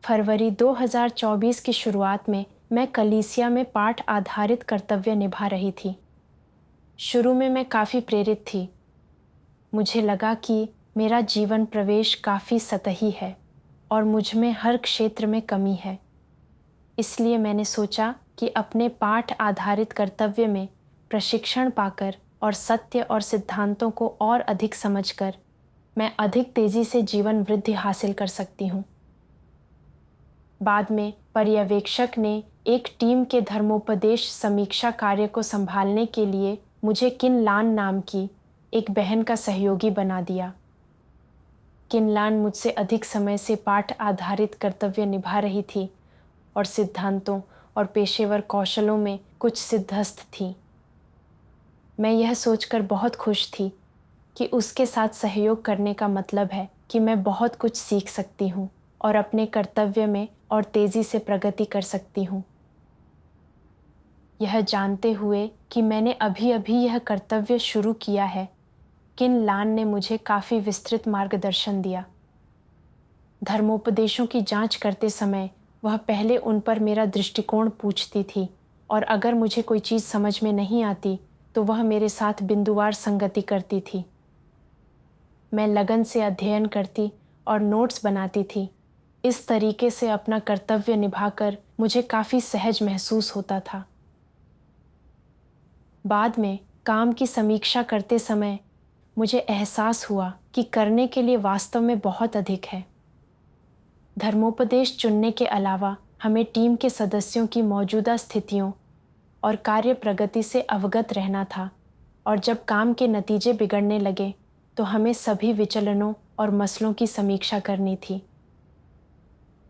फरवरी 2024 की शुरुआत में मैं कलीसिया में पाठ आधारित कर्तव्य निभा रही थी। शुरू में मैं काफ़ी प्रेरित थी। मुझे लगा कि मेरा जीवन प्रवेश काफ़ी सतही है और मुझ में हर क्षेत्र में कमी है। इसलिए मैंने सोचा कि अपने पाठ आधारित कर्तव्य में प्रशिक्षण पाकर और सत्य और सिद्धांतों को और अधिक समझकर मैं अधिक तेज़ी से जीवन वृद्धि हासिल कर सकती हूँ। बाद में पर्यवेक्षक ने एक टीम के धर्मोपदेश समीक्षा कार्य को संभालने के लिए मुझे किन-लान नाम की एक बहन का सहयोगी बना दिया। किन-लान मुझसे अधिक समय से पाठ आधारित कर्तव्य निभा रही थी और सिद्धांतों और पेशेवर कौशलों में कुछ सिद्धहस्त थी। मैं यह सोचकर बहुत खुश थी कि उसके साथ सहयोग करने का मतलब है कि मैं बहुत कुछ सीख सकती हूँ और अपने कर्तव्य में और तेज़ी से प्रगति कर सकती हूँ। यह जानते हुए कि मैंने अभी-अभी यह कर्तव्य शुरू किया है, किन-लान ने मुझे काफ़ी विस्तृत मार्गदर्शन दिया। धर्मोपदेशों की जांच करते समय वह पहले उन पर मेरा दृष्टिकोण पूछती थी और अगर मुझे कोई चीज़ समझ में नहीं आती तो वह मेरे साथ बिंदुवार संगति करती थी। मैं लगन से अध्ययन करती और नोट्स बनाती थी। इस तरीके से अपना कर्तव्य निभाकर मुझे काफ़ी सहज महसूस होता था। बाद में काम की समीक्षा करते समय मुझे एहसास हुआ कि करने के लिए वास्तव में बहुत अधिक है। धर्मोपदेश चुनने के अलावा हमें टीम के सदस्यों की मौजूदा स्थितियों और कार्य प्रगति से अवगत रहना था और जब काम के नतीजे बिगड़ने लगे तो हमें सभी विचलनों और मसलों की समीक्षा करनी थी।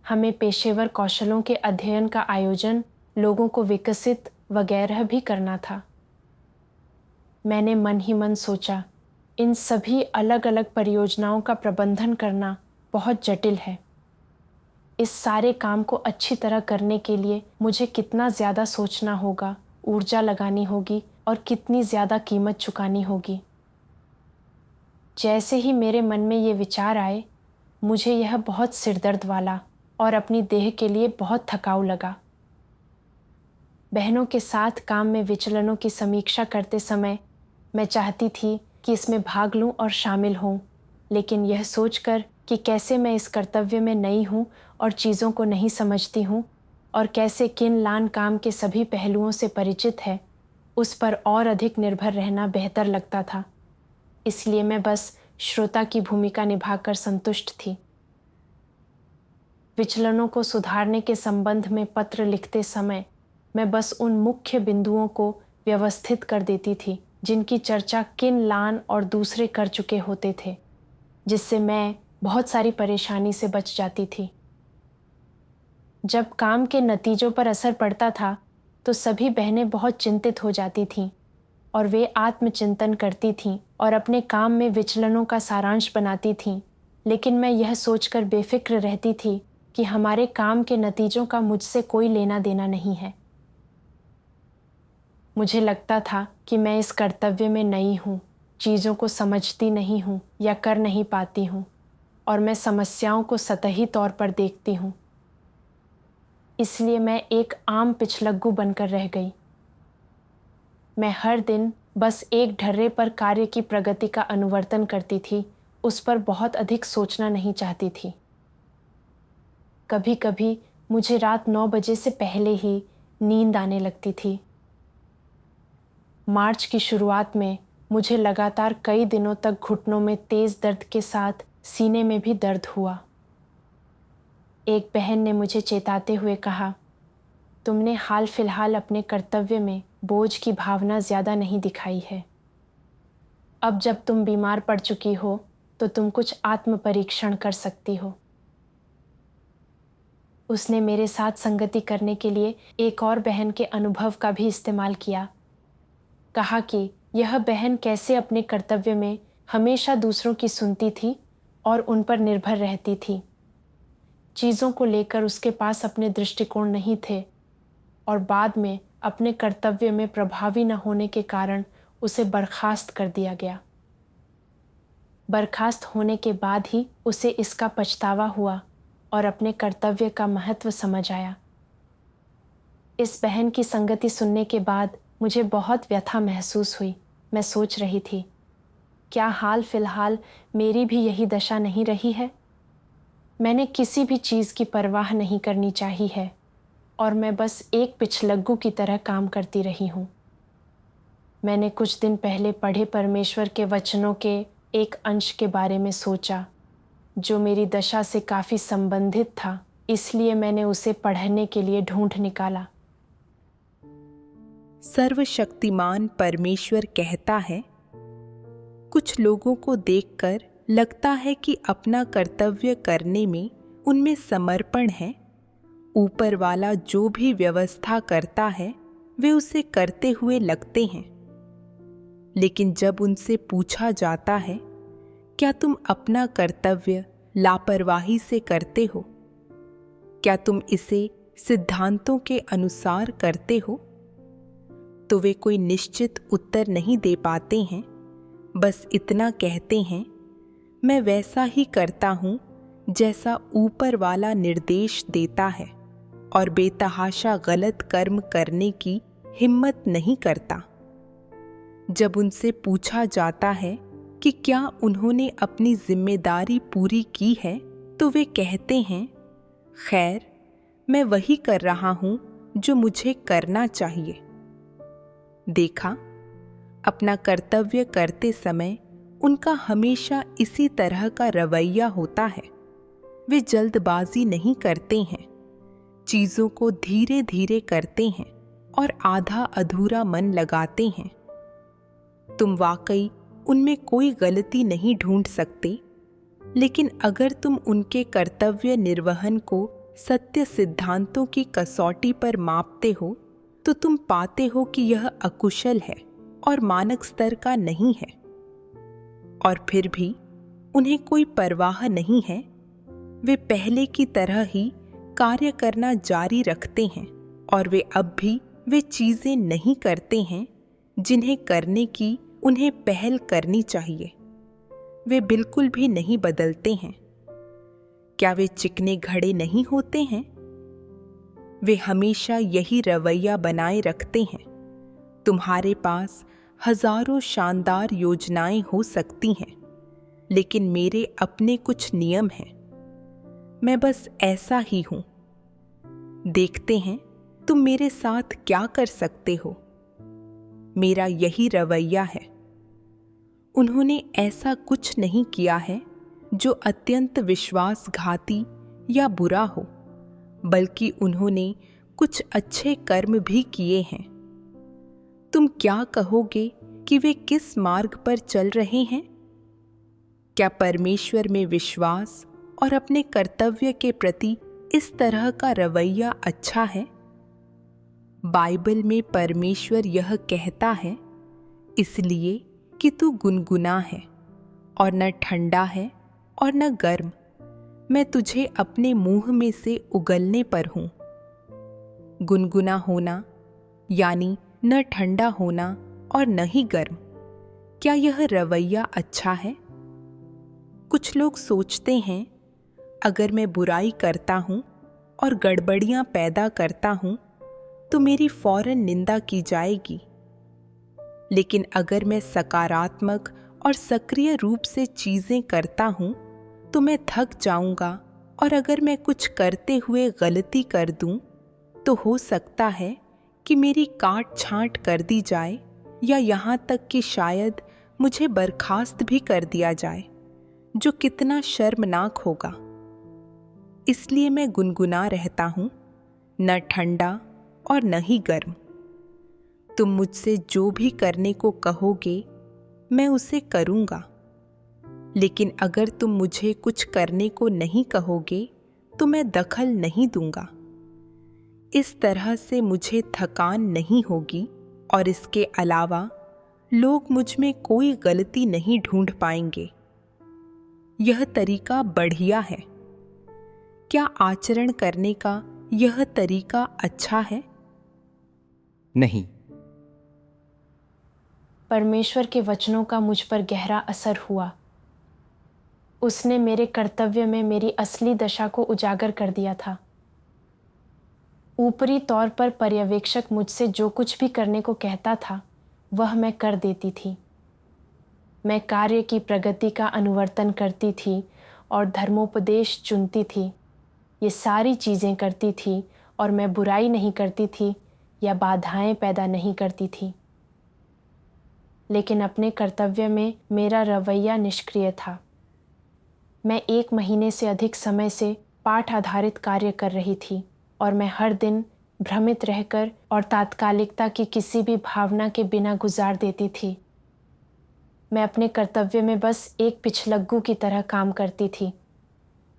हमें पेशेवर कौशलों के अध्ययन का आयोजन, लोगों को विकसित वगैरह भी करना था। मैंने मन ही मन सोचा, इन सभी अलग-अलग परियोजनाओं का प्रबंधन करना बहुत जटिल है। इस सारे काम को अच्छी तरह करने के लिए मुझे कितना ज़्यादा सोचना होगा, ऊर्जा लगानी होगी और कितनी ज़्यादा कीमत चुकानी होगी। जैसे ही मेरे मन में ये विचार आए, मुझे यह बहुत सिरदर्द वाला और अपनी देह के लिए बहुत थकाऊ लगा। बहनों के साथ काम में विचलनों की समीक्षा करते समय मैं चाहती थी कि इसमें भाग लूं और शामिल हों, लेकिन यह सोचकर कि कैसे मैं इस कर्तव्य में नई हूं और चीज़ों को नहीं समझती हूं और कैसे किन-लान काम के सभी पहलुओं से परिचित है, उस पर और अधिक निर्भर रहना बेहतर लगता था। इसलिए मैं बस श्रोता की भूमिका निभाकर संतुष्ट थी। विचलनों को सुधारने के संबंध में पत्र लिखते समय मैं बस उन मुख्य बिंदुओं को व्यवस्थित कर देती थी जिनकी चर्चा किन-लान और दूसरे कर चुके होते थे, जिससे मैं बहुत सारी परेशानी से बच जाती थी। जब काम के नतीजों पर असर पड़ता था तो सभी बहनें बहुत चिंतित हो जाती थीं और वे आत्मचिंतन करती थीं और अपने काम में विचलनों का सारांश बनाती थीं, लेकिन मैं यह सोचकर बेफिक्र रहती थी कि हमारे काम के नतीजों का मुझसे कोई लेना देना नहीं है। मुझे लगता था कि मैं इस कर्तव्य में नई हूँ, चीज़ों को समझती नहीं हूँ या कर नहीं पाती हूँ और मैं समस्याओं को सतही तौर पर देखती हूँ। इसलिए मैं एक आम पिछलग्गू बनकर रह गई। मैं हर दिन बस एक ढर्रे पर कार्य की प्रगति का अनुवर्तन करती थी, उस पर बहुत अधिक सोचना नहीं चाहती थी। कभी-कभी मुझे रात 9 बजे से पहले ही नींद आने लगती थी। मार्च की शुरुआत में मुझे लगातार कई दिनों तक घुटनों में तेज़ दर्द के साथ सीने में भी दर्द हुआ। एक बहन ने मुझे चेताते हुए कहा, तुमने हाल फिलहाल अपने कर्तव्य में बोझ की भावना ज़्यादा नहीं दिखाई है। अब जब तुम बीमार पड़ चुकी हो तो तुम कुछ आत्म परीक्षण कर सकती हो। उसने मेरे साथ संगति करने के लिए एक और बहन के अनुभव का भी इस्तेमाल किया। कहा कि यह बहन कैसे अपने कर्तव्य में हमेशा दूसरों की सुनती थी और उन पर निर्भर रहती थी। चीज़ों को लेकर उसके पास अपने दृष्टिकोण नहीं थे और बाद में अपने कर्तव्य में प्रभावी न होने के कारण उसे बर्खास्त कर दिया गया। बर्खास्त होने के बाद ही उसे इसका पछतावा हुआ और अपने कर्तव्य का महत्व समझ आया। इस बहन की संगति सुनने के बाद मुझे बहुत व्यथा महसूस हुई। मैं सोच रही थी, क्या हाल फिलहाल मेरी भी यही दशा नहीं रही है? मैंने किसी भी चीज़ की परवाह नहीं करनी चाहिए है और मैं बस एक पिछलग्गू की तरह काम करती रही हूँ। मैंने कुछ दिन पहले पढ़े परमेश्वर के वचनों के एक अंश के बारे में सोचा, जो मेरी दशा से काफ़ी संबंधित था, इसलिए मैंने उसे पढ़ने के लिए ढूंढ निकाला। सर्वशक्तिमान परमेश्वर कहता है, कुछ लोगों को देखकर लगता है कि अपना कर्तव्य करने में उनमें समर्पण है। ऊपर वाला जो भी व्यवस्था करता है वे उसे करते हुए लगते हैं। लेकिन जब उनसे पूछा जाता है, क्या तुम अपना कर्तव्य लापरवाही से करते हो? क्या तुम इसे सिद्धांतों के अनुसार करते हो? तो वे कोई निश्चित उत्तर नहीं दे पाते हैं। बस इतना कहते हैं, मैं वैसा ही करता हूं जैसा ऊपर वाला निर्देश देता है, और बेतहाशा गलत कर्म करने की हिम्मत नहीं करता। जब उनसे पूछा जाता है कि क्या उन्होंने अपनी जिम्मेदारी पूरी की है, तो वे कहते हैं, खैर, मैं वही कर रहा हूं जो मुझे करना चाहिए। देखा, अपना कर्तव्य करते समय उनका हमेशा इसी तरह का रवैया होता है। वे जल्दबाजी नहीं करते हैं, चीजों को धीरे धीरे करते हैं और आधा अधूरा मन लगाते हैं। तुम वाकई उनमें कोई गलती नहीं ढूंढ सकते, लेकिन अगर तुम उनके कर्तव्य निर्वहन को सत्य सिद्धांतों की कसौटी पर मापते हो, तो तुम पाते हो कि यह अकुशल है और मानक स्तर का नहीं है। और फिर भी उन्हें कोई परवाह नहीं है। वे पहले की तरह ही कार्य करना जारी रखते हैं, और वे अब भी वे चीजें नहीं करते हैं जिन्हें करने की उन्हें पहल करनी चाहिए। वे बिल्कुल भी नहीं बदलते हैं। क्या वे चिकने घड़े नहीं होते हैं? वे हमेशा यही रवैया बनाए रखते हैं। तुम्हारे पास हजारों शानदार योजनाएं हो सकती हैं, लेकिन मेरे अपने कुछ नियम हैं। मैं बस ऐसा ही हूं। देखते हैं तुम मेरे साथ क्या कर सकते हो। मेरा यही रवैया है। उन्होंने ऐसा कुछ नहीं किया है जो अत्यंत विश्वासघाती या बुरा हो, बल्कि उन्होंने कुछ अच्छे कर्म भी किए हैं। तुम क्या कहोगे कि वे किस मार्ग पर चल रहे हैं? क्या परमेश्वर में विश्वास और अपने कर्तव्य के प्रति इस तरह का रवैया अच्छा है? बाइबल में परमेश्वर यह कहता है, इसलिए कि तू गुनगुना है और न ठंडा है और न गर्म, मैं तुझे अपने मुंह में से उगलने पर हूं। गुनगुना होना यानी न ठंडा होना और न ही गर्म, क्या यह रवैया अच्छा है? कुछ लोग सोचते हैं, अगर मैं बुराई करता हूं और गड़बड़ियां पैदा करता हूं तो मेरी फौरन निंदा की जाएगी। लेकिन अगर मैं सकारात्मक और सक्रिय रूप से चीजें करता हूं तो मैं थक जाऊंगा, और अगर मैं कुछ करते हुए गलती कर दूं तो हो सकता है कि मेरी काट छांट कर दी जाए, या यहां तक कि शायद मुझे बर्खास्त भी कर दिया जाए, जो कितना शर्मनाक होगा। इसलिए मैं गुनगुना रहता हूं, न ठंडा और न ही गर्म। तुम मुझसे जो भी करने को कहोगे मैं उसे करूंगा, लेकिन अगर तुम मुझे कुछ करने को नहीं कहोगे तो मैं दखल नहीं दूंगा। इस तरह से मुझे थकान नहीं होगी, और इसके अलावा लोग मुझ में कोई गलती नहीं ढूंढ पाएंगे। यह तरीका बढ़िया है। क्या आचरण करने का यह तरीका अच्छा है? नहीं। परमेश्वर के वचनों का मुझ पर गहरा असर हुआ। उसने मेरे कर्तव्य में मेरी असली दशा को उजागर कर दिया था। ऊपरी तौर पर पर्यवेक्षक मुझसे जो कुछ भी करने को कहता था वह मैं कर देती थी। मैं कार्य की प्रगति का अनुवर्तन करती थी और धर्मोपदेश चुनती थी। ये सारी चीज़ें करती थी और मैं बुराई नहीं करती थी या बाधाएं पैदा नहीं करती थी। लेकिन अपने कर्तव्य में मेरा रवैया निष्क्रिय था। मैं 1 महीने से अधिक समय से पाठ आधारित कार्य कर रही थी और मैं हर दिन भ्रमित रहकर और तात्कालिकता की किसी भी भावना के बिना गुजार देती थी। मैं अपने कर्तव्य में बस एक पिछलग्गू की तरह काम करती थी।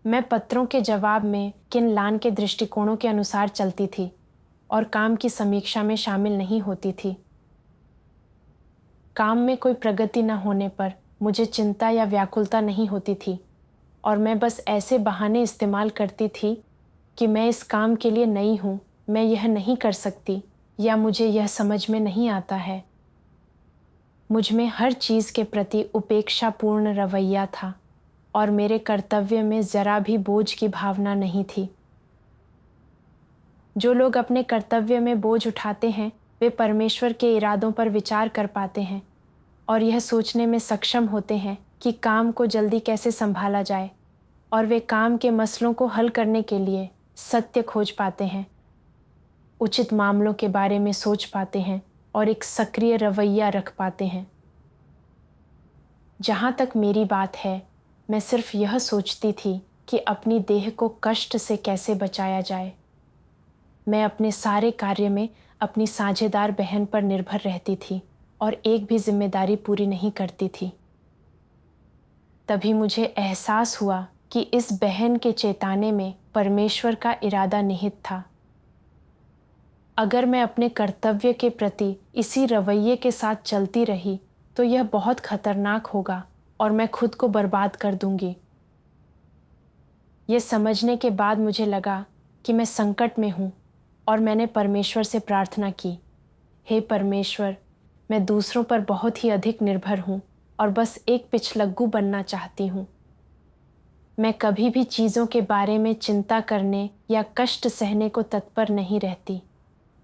मैं पत्रों के जवाब में किनलान के दृष्टिकोणों के अनुसार चलती थी और काम की समीक्षा में शामिल नहीं होती थी। काम में कोई प्रगति न होने पर मुझे चिंता या व्याकुलता नहीं होती थी और मैं बस ऐसे बहाने इस्तेमाल करती थी कि मैं इस काम के लिए नई हूँ, मैं यह नहीं कर सकती या मुझे यह समझ में नहीं आता है। मुझ में हर चीज़ के प्रति उपेक्षापूर्ण रवैया था और मेरे कर्तव्य में ज़रा भी बोझ की भावना नहीं थी। जो लोग अपने कर्तव्य में बोझ उठाते हैं वे परमेश्वर के इरादों पर विचार कर पाते हैं और यह सोचने में सक्षम होते हैं कि काम को जल्दी कैसे संभाला जाए, और वे काम के मसलों को हल करने के लिए सत्य खोज पाते हैं, उचित मामलों के बारे में सोच पाते हैं और एक सक्रिय रवैया रख पाते हैं। जहाँ तक मेरी बात है, मैं सिर्फ यह सोचती थी कि अपनी देह को कष्ट से कैसे बचाया जाए। मैं अपने सारे कार्य में अपनी साझेदार बहन पर निर्भर रहती थी और एक भी जिम्मेदारी पूरी नहीं करती थी। तभी मुझे एहसास हुआ कि इस बहन के चेताने में परमेश्वर का इरादा निहित था। अगर मैं अपने कर्तव्य के प्रति इसी रवैये के साथ चलती रही तो यह बहुत खतरनाक होगा और मैं खुद को बर्बाद कर दूंगी। ये समझने के बाद मुझे लगा कि मैं संकट में हूँ और मैंने परमेश्वर से प्रार्थना की, हे परमेश्वर, मैं दूसरों पर बहुत ही अधिक निर्भर हूँ और बस एक पिछलग्गू बनना चाहती हूँ। मैं कभी भी चीज़ों के बारे में चिंता करने या कष्ट सहने को तत्पर नहीं रहती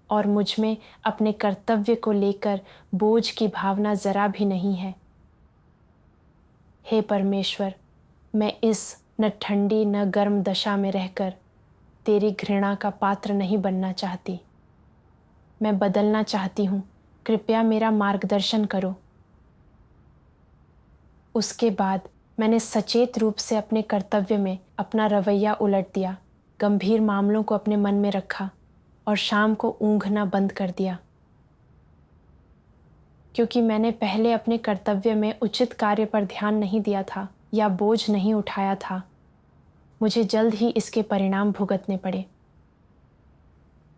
और मुझ में अपने कर्तव्य को लेकर बोझ की भावना ज़रा भी नहीं है। हे परमेश्वर, मैं इस न ठंडी न गर्म दशा में रहकर तेरी घृणा का पात्र नहीं बनना चाहती। मैं बदलना चाहती हूँ, कृपया मेरा मार्गदर्शन करो। उसके बाद मैंने सचेत रूप से अपने कर्तव्य में अपना रवैया उलट दिया, गंभीर मामलों को अपने मन में रखा और शाम को ऊँघना बंद कर दिया। क्योंकि मैंने पहले अपने कर्तव्य में उचित कार्य पर ध्यान नहीं दिया था या बोझ नहीं उठाया था, मुझे जल्द ही इसके परिणाम भुगतने पड़े।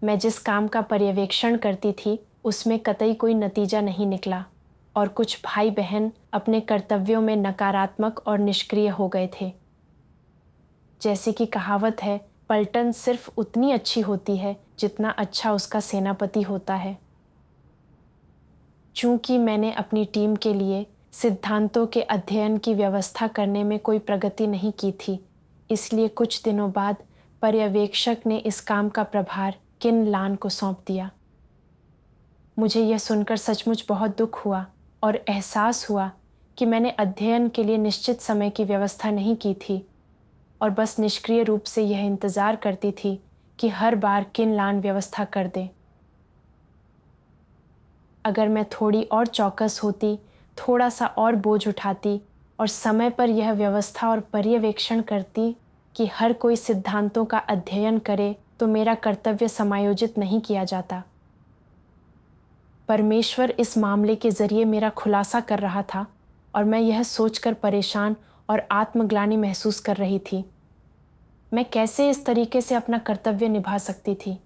मैं जिस काम का पर्यवेक्षण करती थी उसमें कतई कोई नतीजा नहीं निकला और कुछ भाई बहन अपने कर्तव्यों में नकारात्मक और निष्क्रिय हो गए थे। जैसी कि कहावत है, पलटन सिर्फ उतनी अच्छी होती है जितना अच्छा उसका सेनापति होता है। चूंकि मैंने अपनी टीम के लिए सिद्धांतों के अध्ययन की व्यवस्था करने में कोई प्रगति नहीं की थी, इसलिए कुछ दिनों बाद पर्यवेक्षक ने इस काम का प्रभार किनलान को सौंप दिया। मुझे यह सुनकर सचमुच बहुत दुख हुआ और एहसास हुआ कि मैंने अध्ययन के लिए निश्चित समय की व्यवस्था नहीं की थी और बस निष्क्रिय रूप से यह इंतज़ार करती थी कि हर बार किनलान व्यवस्था कर दे। अगर मैं थोड़ी और चौकस होती, थोड़ा सा और बोझ उठाती और समय पर यह व्यवस्था और पर्यवेक्षण करती कि हर कोई सिद्धांतों का अध्ययन करे, तो मेरा कर्तव्य समायोजित नहीं किया जाता। परमेश्वर इस मामले के जरिए मेरा खुलासा कर रहा था और मैं यह सोचकर परेशान और आत्मग्लानि महसूस कर रही थी। मैं कैसे इस तरीके से अपना कर्तव्य निभा सकती थी?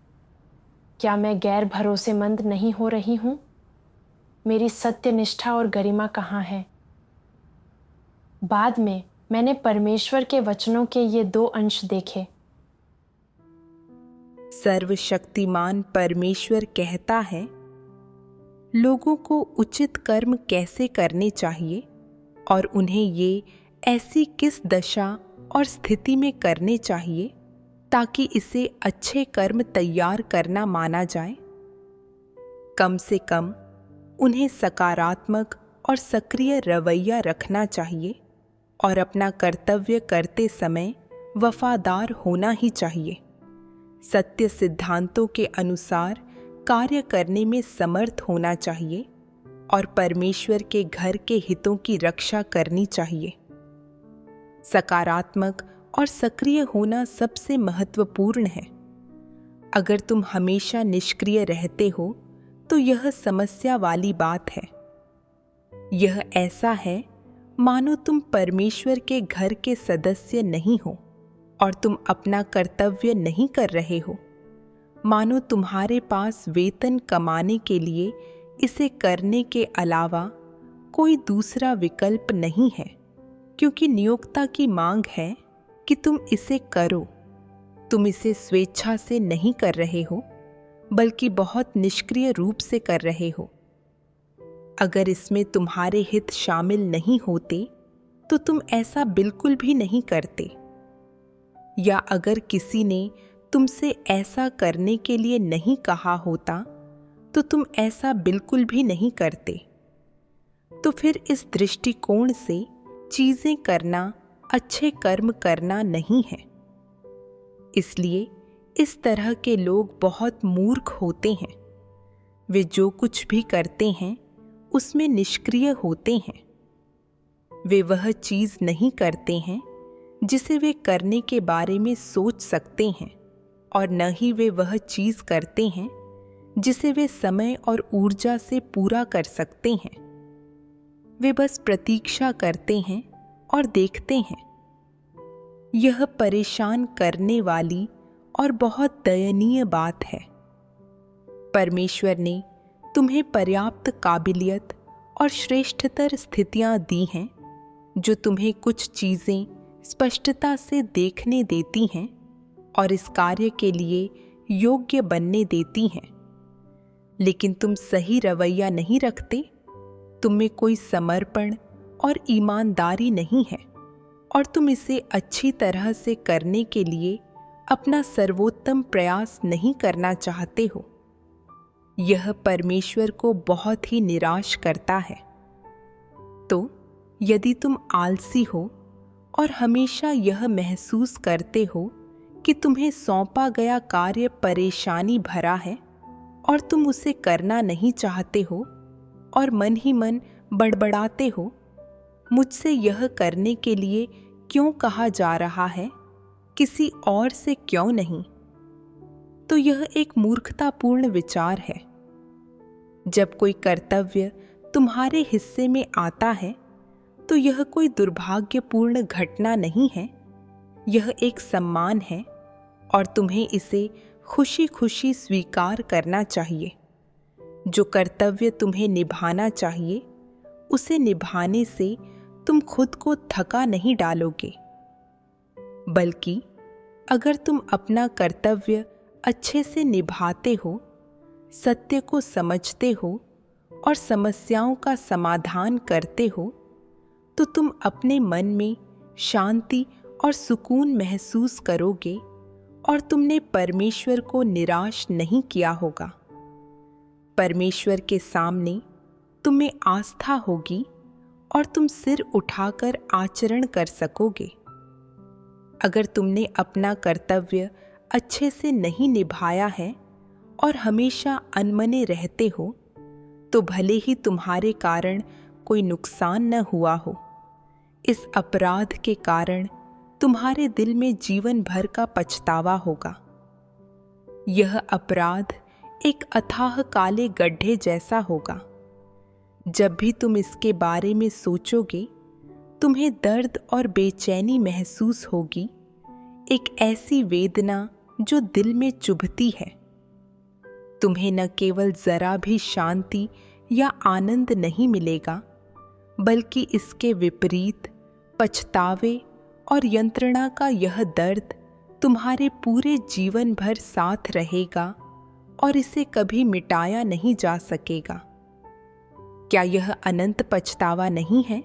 क्या मैं गैर भरोसेमंद नहीं हो रही हूँ? मेरी सत्यनिष्ठा और गरिमा कहाँ है? बाद में मैंने परमेश्वर के वचनों के ये 2 अंश देखे। सर्वशक्तिमान परमेश्वर कहता है, लोगों को उचित कर्म कैसे करने चाहिए और उन्हें ये ऐसी किस दशा और स्थिति में करने चाहिए ताकि इसे अच्छे कर्म तैयार करना माना जाए। कम से कम उन्हें सकारात्मक और सक्रिय रवैया रखना चाहिए और अपना कर्तव्य करते समय वफादार होना ही चाहिए। सत्य सिद्धांतों के अनुसार कार्य करने में समर्थ होना चाहिए और परमेश्वर के घर के हितों की रक्षा करनी चाहिए। सकारात्मक और सक्रिय होना सबसे महत्वपूर्ण है। अगर तुम हमेशा निष्क्रिय रहते हो तो यह समस्या वाली बात है। यह ऐसा है मानो तुम परमेश्वर के घर के सदस्य नहीं हो और तुम अपना कर्तव्य नहीं कर रहे हो। मानो तुम्हारे पास वेतन कमाने के लिए इसे करने के अलावा कोई दूसरा विकल्प नहीं है, क्योंकि नियोक्ता की मांग है कि तुम इसे करो। तुम इसे स्वेच्छा से नहीं कर रहे हो, बल्कि बहुत निष्क्रिय रूप से कर रहे हो। अगर इसमें तुम्हारे हित शामिल नहीं होते तो तुम ऐसा बिल्कुल भी नहीं करते, या अगर किसी ने तुमसे ऐसा करने के लिए नहीं कहा होता तो तुम ऐसा बिल्कुल भी नहीं करते। तो फिर इस दृष्टिकोण से चीजें करना अच्छे कर्म करना नहीं है। इसलिए इस तरह के लोग बहुत मूर्ख होते हैं। वे जो कुछ भी करते हैं उसमें निष्क्रिय होते हैं। वे वह चीज नहीं करते हैं जिसे वे करने के बारे में सोच सकते हैं, और न ही वे वह चीज करते हैं जिसे वे समय और ऊर्जा से पूरा कर सकते हैं। वे बस प्रतीक्षा करते हैं और देखते हैं। यह परेशान करने वाली और बहुत दयनीय बात है। परमेश्वर ने तुम्हें पर्याप्त काबिलियत और श्रेष्ठतर स्थितियां दी हैं, जो तुम्हें कुछ चीजें स्पष्टता से देखने देती हैं और इस कार्य के लिए योग्य बनने देती हैं। लेकिन तुम सही रवैया नहीं रखते। तुम में कोई समर्पण और ईमानदारी नहीं है, और तुम इसे अच्छी तरह से करने के लिए अपना सर्वोत्तम प्रयास नहीं करना चाहते हो। यह परमेश्वर को बहुत ही निराश करता है। तो यदि तुम आलसी हो और हमेशा यह महसूस करते हो कि तुम्हें सौंपा गया कार्य परेशानी भरा है और तुम उसे करना नहीं चाहते हो और मन ही मन बड़बड़ाते हो, मुझसे यह करने के लिए क्यों कहा जा रहा है, किसी और से क्यों नहीं, तो यह एक मूर्खतापूर्ण विचार है। जब कोई कर्तव्य तुम्हारे हिस्से में आता है तो यह कोई दुर्भाग्यपूर्ण घटना नहीं है, यह एक सम्मान है और तुम्हें इसे खुशी खुशी स्वीकार करना चाहिए। जो कर्तव्य तुम्हें निभाना चाहिए उसे निभाने से तुम खुद को थका नहीं डालोगे, बल्कि अगर तुम अपना कर्तव्य अच्छे से निभाते हो, सत्य को समझते हो और समस्याओं का समाधान करते हो, तो तुम अपने मन में शांति और सुकून महसूस करोगे और तुमने परमेश्वर को निराश नहीं किया होगा। परमेश्वर के सामने तुम्हें आस्था होगी और तुम सिर उठाकर आचरण कर सकोगे। अगर तुमने अपना कर्तव्य अच्छे से नहीं निभाया है और हमेशा अनमने रहते हो, तो भले ही तुम्हारे कारण कोई नुकसान न हुआ हो, इस अपराध के कारण तुम्हारे दिल में जीवन भर का पछतावा होगा। यह अपराध एक अथाह काले गड्ढे जैसा होगा। जब भी तुम इसके बारे में सोचोगे, तुम्हें दर्द और बेचैनी महसूस होगी, एक ऐसी वेदना जो दिल में चुभती है। तुम्हें न केवल जरा भी शांति या आनंद नहीं मिलेगा, बल्कि इसके विपरीत पछतावे और यंत्रणा का यह दर्द तुम्हारे पूरे जीवन भर साथ रहेगा और इसे कभी मिटाया नहीं जा सकेगा। क्या यह अनंत पछतावा नहीं है?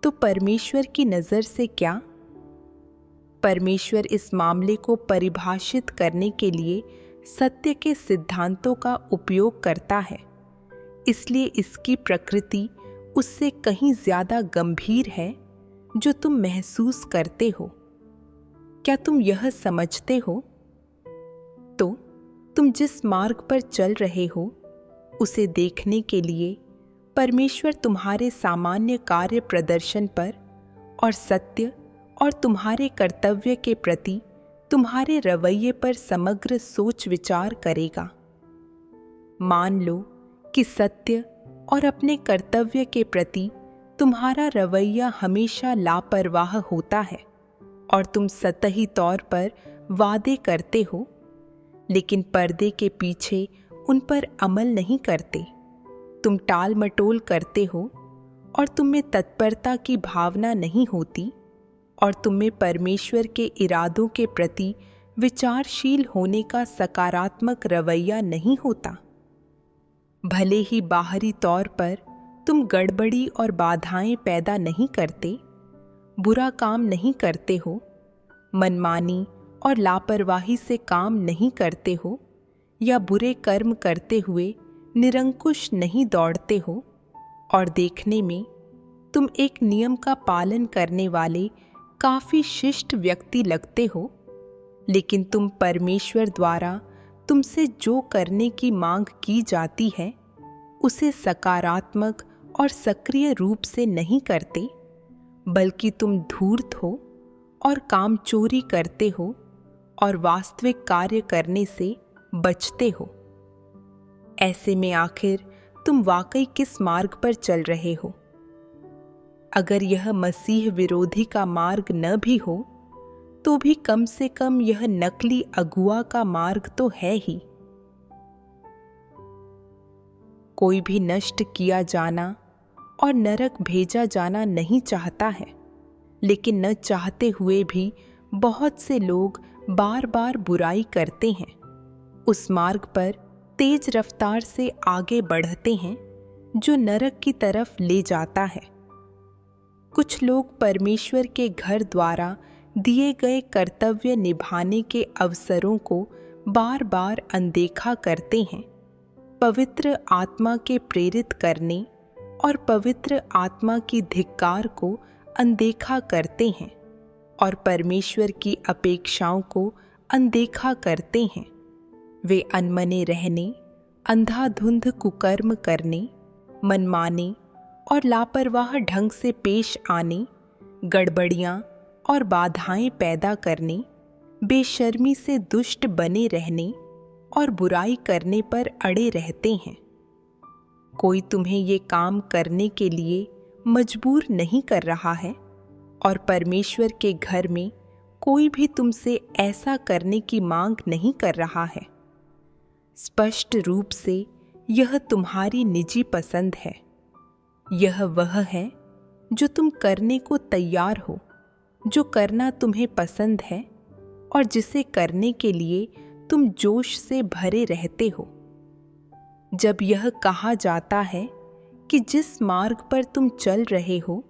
तो परमेश्वर की नज़र से क्या? परमेश्वर इस मामले को परिभाषित करने के लिए सत्य के सिद्धांतों का उपयोग करता है, इसलिए इसकी प्रकृति उससे कहीं ज्यादा गंभीर है जो तुम महसूस करते हो। क्या तुम यह समझते हो? तो तुम जिस मार्ग पर चल रहे हो उसे देखने के लिए परमेश्वर तुम्हारे सामान्य कार्य प्रदर्शन पर और सत्य और तुम्हारे कर्तव्य के प्रति तुम्हारे रवैये पर समग्र सोच विचार करेगा। मान लो कि सत्य और अपने कर्तव्य के प्रति तुम्हारा रवैया हमेशा लापरवाह होता है और तुम सतही तौर पर वादे करते हो, लेकिन पर्दे के पीछे उन पर अमल नहीं करते। तुम टाल मटोल करते हो और तुम में तत्परता की भावना नहीं होती और तुम में परमेश्वर के इरादों के प्रति विचारशील होने का सकारात्मक रवैया नहीं होता। भले ही बाहरी तौर पर तुम गड़बड़ी और बाधाएं पैदा नहीं करते, बुरा काम नहीं करते हो, मनमानी और लापरवाही से काम नहीं करते हो या बुरे कर्म करते हुए निरंकुश नहीं दौड़ते हो, और देखने में तुम एक नियम का पालन करने वाले काफी शिष्ट व्यक्ति लगते हो, लेकिन तुम परमेश्वर द्वारा तुमसे जो करने की मांग की जाती है उसे सकारात्मक और सक्रिय रूप से नहीं करते, बल्कि तुम धूर्त हो और कामचोरी करते हो और वास्तविक कार्य करने से बचते हो। ऐसे में आखिर तुम वाकई किस मार्ग पर चल रहे हो? अगर यह मसीह विरोधी का मार्ग न भी हो तो भी कम से कम यह नकली अगुआ का मार्ग तो है ही। कोई भी नष्ट किया जाना और नरक भेजा जाना नहीं चाहता है, लेकिन न चाहते हुए भी बहुत से लोग बार बार बुराई करते हैं, उस मार्ग पर तेज रफ्तार से आगे बढ़ते हैं जो नरक की तरफ ले जाता है। कुछ लोग परमेश्वर के घर द्वारा दिए गए कर्तव्य निभाने के अवसरों को बार बार अनदेखा करते हैं, पवित्र आत्मा के प्रेरित करने और पवित्र आत्मा की धिक्कार को अनदेखा करते हैं और परमेश्वर की अपेक्षाओं को अनदेखा करते हैं। वे अनमने रहने, अंधाधुंध कुकर्म करने, मनमाने और लापरवाह ढंग से पेश आने, गड़बड़ियाँ और बाधाएं पैदा करने, बेशर्मी से दुष्ट बने रहने और बुराई करने पर अड़े रहते हैं। कोई तुम्हें ये काम करने के लिए मजबूर नहीं कर रहा है और परमेश्वर के घर में कोई भी तुमसे ऐसा करने की मांग नहीं कर रहा है। स्पष्ट रूप से यह तुम्हारी निजी पसंद है। यह वह है जो तुम करने को तैयार हो, जो करना तुम्हें पसंद है और जिसे करने के लिए तुम जोश से भरे रहते हो। जब यह कहा जाता है कि जिस मार्ग पर तुम चल रहे हो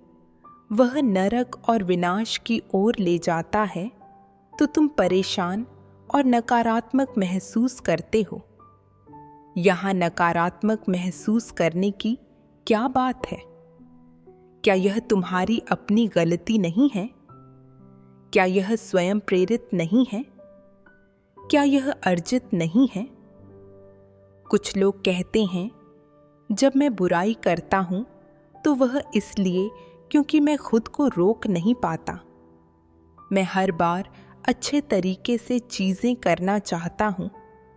वह नरक और विनाश की ओर ले जाता है, तो तुम परेशान और नकारात्मक महसूस करते हो। यहाँ नकारात्मक महसूस करने की क्या बात है? क्या यह तुम्हारी अपनी गलती नहीं है? क्या यह स्वयं प्रेरित नहीं है? क्या यह अर्जित नहीं है? कुछ लोग कहते हैं, जब मैं बुराई करता हूं तो वह इसलिए क्योंकि मैं खुद को रोक नहीं पाता। मैं हर बार अच्छे तरीके से चीजें करना चाहता हूं,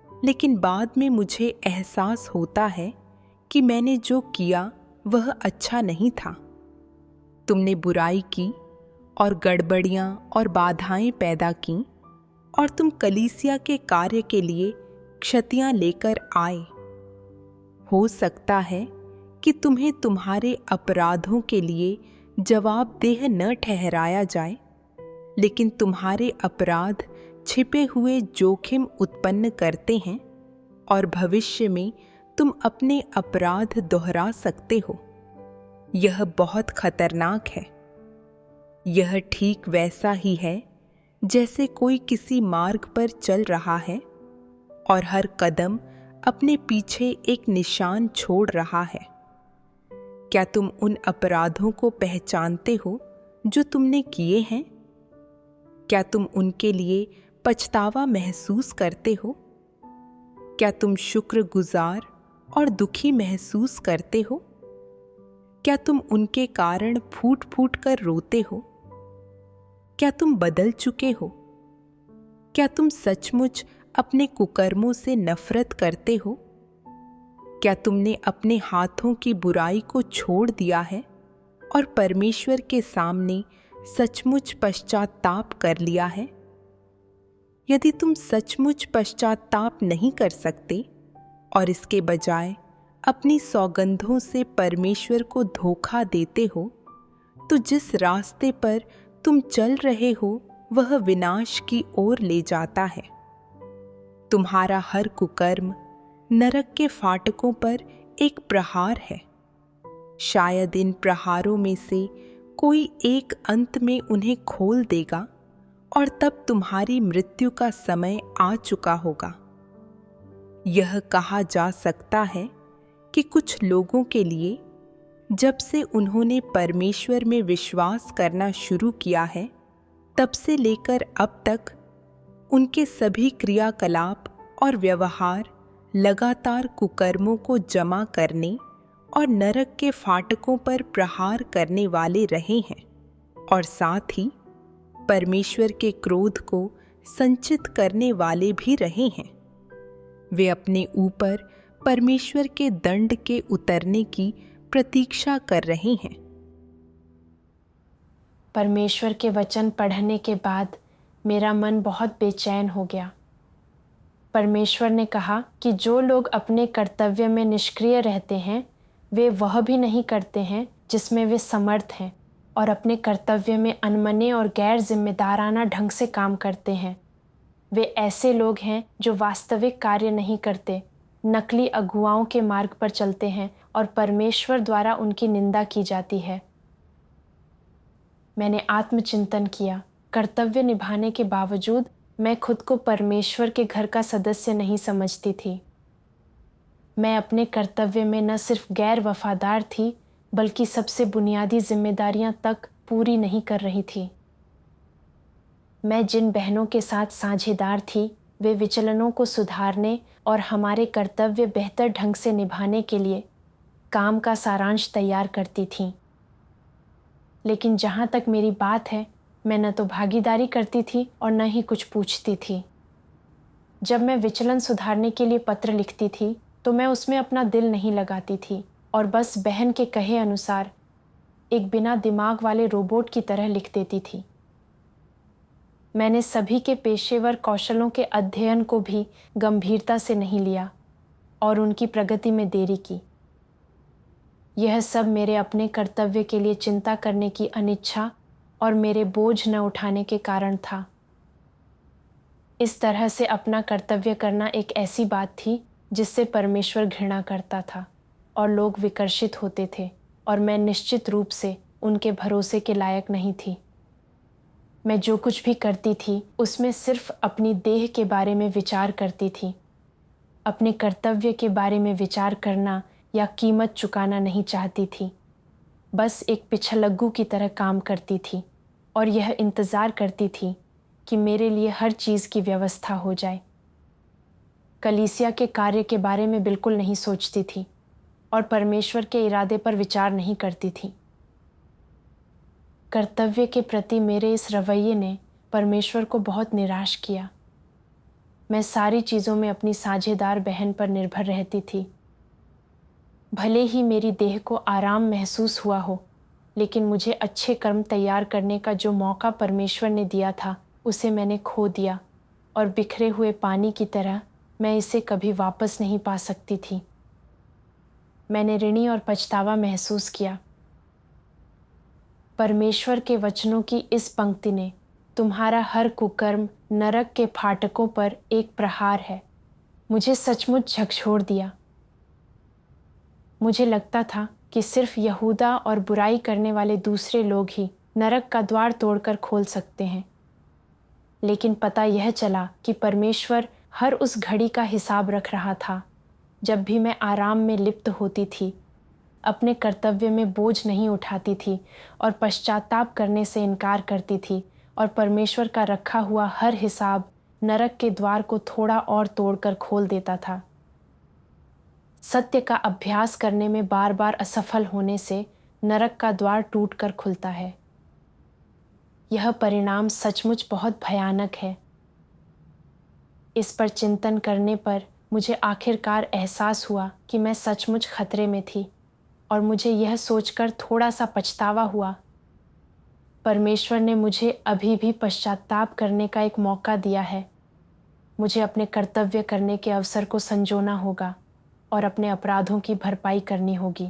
लेकिन बाद में मुझे एहसास होता है कि मैंने जो किया वह अच्छा नहीं था। तुमने बुराई की और गड़बड़ियां और बाधाएं पैदा की और तुम कलीसिया के कार्य के लिए क्षतियां लेकर आए। हो सकता है कि तुम्हें तुम्हारे अपराधों के लिए जवाबदेह न ठहराया जाए, लेकिन तुम्हारे अपराध छिपे हुए जोखिम उत्पन्न करते हैं और भविष्य में तुम अपने अपराध दोहरा सकते हो। यह बहुत खतरनाक है। यह ठीक वैसा ही है जैसे कोई किसी मार्ग पर चल रहा है और हर कदम अपने पीछे एक निशान छोड़ रहा है। क्या तुम उन अपराधों को पहचानते हो जो तुमने किए हैं? क्या तुम उनके लिए पछतावा महसूस करते हो? क्या तुम शुक्रगुजार और दुखी महसूस करते हो? क्या तुम उनके कारण फूट फूट कर रोते हो? क्या तुम बदल चुके हो? क्या तुम सचमुच अपने कुकर्मों से नफरत करते हो? क्या तुमने अपने हाथों की बुराई को छोड़ दिया है और परमेश्वर के सामने सचमुच पश्चाताप कर लिया है? यदि तुम सचमुच पश्चाताप नहीं कर सकते और इसके बजाय अपनी सौगंधों से परमेश्वर को धोखा देते हो, तो जिस रास्ते पर तुम चल रहे हो वह विनाश की ओर ले जाता है। तुम्हारा हर कुकर्म नरक के फाटकों पर एक प्रहार है। शायद इन प्रहारों में से कोई एक अंत में उन्हें खोल देगा और तब तुम्हारी मृत्यु का समय आ चुका होगा। यह कहा जा सकता है कि कुछ लोगों के लिए जब से उन्होंने परमेश्वर में विश्वास करना शुरू किया है, तब से लेकर अब तक उनके सभी क्रियाकलाप और व्यवहार लगातार कुकर्मों को जमा करने और नरक के फाटकों पर प्रहार करने वाले रहे हैं और साथ ही परमेश्वर के क्रोध को संचित करने वाले भी रहे हैं। वे अपने ऊपर परमेश्वर के दंड के उतरने की प्रतीक्षा कर रहे हैं। परमेश्वर के वचन पढ़ने के बाद मेरा मन बहुत बेचैन हो गया। परमेश्वर ने कहा कि जो लोग अपने कर्तव्य में निष्क्रिय रहते हैं, वे वह भी नहीं करते हैं जिसमें वे समर्थ हैं, और अपने कर्तव्य में अनमने और गैर जिम्मेदाराना ढंग से काम करते हैं। वे ऐसे लोग हैं जो वास्तविक कार्य नहीं करते, नकली अगुवाओं के मार्ग पर चलते हैं और परमेश्वर द्वारा उनकी निंदा की जाती है। मैंने आत्मचिंतन किया। कर्तव्य निभाने के बावजूद मैं खुद को परमेश्वर के घर का सदस्य नहीं समझती थी। मैं अपने कर्तव्य में न सिर्फ गैर वफादार थी, बल्कि सबसे बुनियादी जिम्मेदारियां तक पूरी नहीं कर रही थी। मैं जिन बहनों के साथ साझेदार थी, वे विचलनों को सुधारने और हमारे कर्तव्य बेहतर ढंग से निभाने के लिए काम का सारांश तैयार करती थीं। लेकिन जहाँ तक मेरी बात है, मैं न तो भागीदारी करती थी और न ही कुछ पूछती थी। जब मैं विचलन सुधारने के लिए पत्र लिखती थी, तो मैं उसमें अपना दिल नहीं लगाती थी और बस बहन के कहे अनुसार एक बिना दिमाग वाले रोबोट की तरह लिख देती थी। मैंने सभी के पेशेवर कौशलों के अध्ययन को भी गंभीरता से नहीं लिया और उनकी प्रगति में देरी की। यह सब मेरे अपने कर्तव्य के लिए चिंता करने की अनिच्छा और मेरे बोझ न उठाने के कारण था। इस तरह से अपना कर्तव्य करना एक ऐसी बात थी जिससे परमेश्वर घृणा करता था और लोग विकर्षित होते थे, और मैं निश्चित रूप से उनके भरोसे के लायक नहीं थी। मैं जो कुछ भी करती थी उसमें सिर्फ अपनी देह के बारे में विचार करती थी। अपने कर्तव्य के बारे में विचार करना या कीमत चुकाना नहीं चाहती थी। बस एक पिछलग्गू की तरह काम करती थी और यह इंतज़ार करती थी कि मेरे लिए हर चीज़ की व्यवस्था हो जाए। कलीसिया के कार्य के बारे में बिल्कुल नहीं सोचती थी और परमेश्वर के इरादे पर विचार नहीं करती थी। कर्तव्य के प्रति मेरे इस रवैये ने परमेश्वर को बहुत निराश किया। मैं सारी चीज़ों में अपनी साझेदार बहन पर निर्भर रहती थी। भले ही मेरी देह को आराम महसूस हुआ हो, लेकिन मुझे अच्छे कर्म तैयार करने का जो मौका परमेश्वर ने दिया था, उसे मैंने खो दिया, और बिखरे हुए पानी की तरह मैं इसे कभी वापस नहीं पा सकती थी। मैंने ऋणी और पछतावा महसूस किया। परमेश्वर के वचनों की इस पंक्ति ने तुम्हारा हर कुकर्म नरक के फाटकों पर एक प्रहार है, मुझे सचमुच झकझोर दिया। मुझे लगता था कि सिर्फ यहूदा और बुराई करने वाले दूसरे लोग ही नरक का द्वार तोड़कर खोल सकते हैं। लेकिन पता यह चला कि परमेश्वर हर उस घड़ी का हिसाब रख रहा था जब भी मैं आराम में लिप्त होती थी, अपने कर्तव्य में बोझ नहीं उठाती थी और पश्चाताप करने से इनकार करती थी, और परमेश्वर का रखा हुआ हर हिसाब नरक के द्वार को थोड़ा और तोड़कर खोल देता था। सत्य का अभ्यास करने में बार बार असफल होने से नरक का द्वार टूटकर खुलता है। यह परिणाम सचमुच बहुत भयानक है। इस पर चिंतन करने पर मुझे आखिरकार एहसास हुआ कि मैं सचमुच खतरे में थी, और मुझे यह सोचकर थोड़ा सा पछतावा हुआ। परमेश्वर ने मुझे अभी भी पश्चाताप करने का एक मौका दिया है। मुझे अपने कर्तव्य करने के अवसर को संजोना होगा और अपने अपराधों की भरपाई करनी होगी।